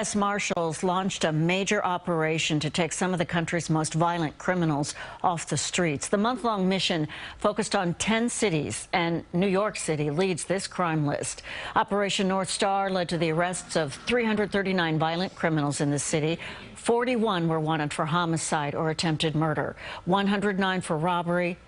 U.S. Marshals launched a major operation to take some of the country's most violent criminals off the streets. The month-long mission focused on 10 cities, and New York City leads this crime list. Operation North Star led to the arrests of 339 violent criminals in the city. 41 were wanted for homicide or attempted murder, 109 for robbery,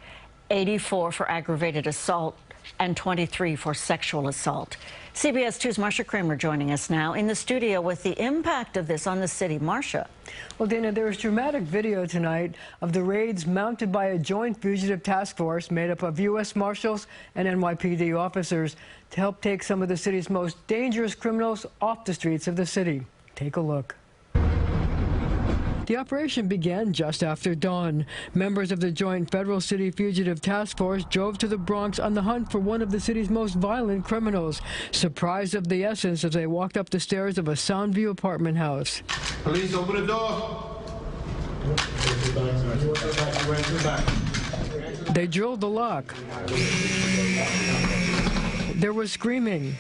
84 for aggravated assault, and 23 for sexual assault. CBS 2's Marcia Kramer joining us now in the studio with the impact of this on the city. Marcia. Well, Dana, there is dramatic video tonight of the raids mounted by a joint fugitive task force made up of U.S. Marshals and NYPD officers to help take some of the city's most dangerous criminals off the streets of the city. Take a look. The operation began just after dawn. Members of the Joint Federal City Fugitive Task Force drove to the Bronx on the hunt for one of the city's most violent criminals. Surprise of the essence as they walked up the stairs of a Soundview apartment house. Police, open the door. They drilled the lock. There was screaming.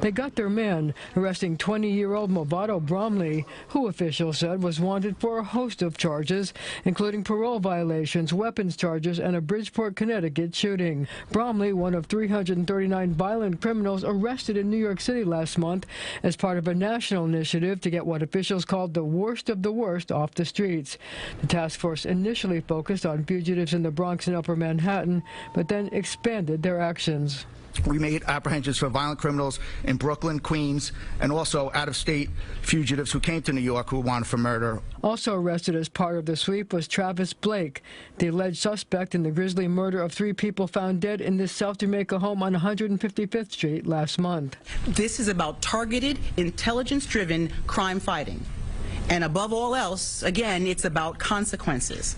They got their man, arresting 20-year-old Movado Bromley, who officials said was wanted for a host of charges, including parole violations, weapons charges, and a Bridgeport, Connecticut shooting. Bromley, one of 339 violent criminals arrested in New York City last month as part of a national initiative to get what officials called the worst of the worst off the streets. The task force initially focused on fugitives in the Bronx and Upper Manhattan, but then expanded their actions. We made apprehensions for violent criminals in Brooklyn, Queens, and also out-of-state fugitives who came to New York who were wanted for murder. Also arrested as part of the sweep was Travis Blake, the alleged suspect in the grisly murder of 3 people found dead in this South Jamaica home on 155th Street last month. This is about targeted, intelligence-driven crime fighting. And above all else, again, it's about consequences.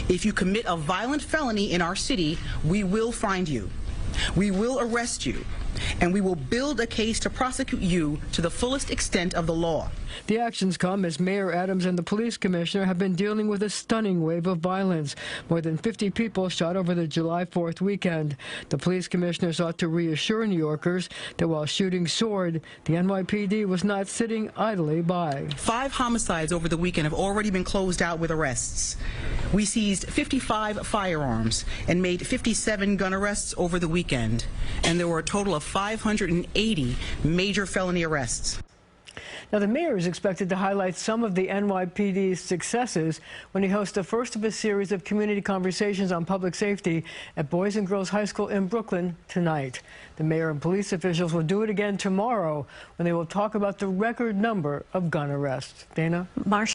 If you commit a violent felony in our city, we will find you. We will arrest you, and we will build a case to prosecute you to the fullest extent of the law. The actions come as Mayor Adams and the police commissioner have been dealing with a stunning wave of violence. More than 50 people shot over the July 4th weekend. The police commissioner sought to reassure New Yorkers that while shooting soared, the NYPD was not sitting idly by. 5 homicides over the weekend have already been closed out with arrests. We seized 55 firearms and made 57 gun arrests over the weekend, and there were a total of 580 major felony arrests. Now, the mayor is expected to highlight some of the NYPD's successes when he hosts the first of a series of community conversations on public safety at Boys and Girls High School in Brooklyn tonight. The mayor and police officials will do it again tomorrow when they will talk about the record number of gun arrests. Dana? Marcia.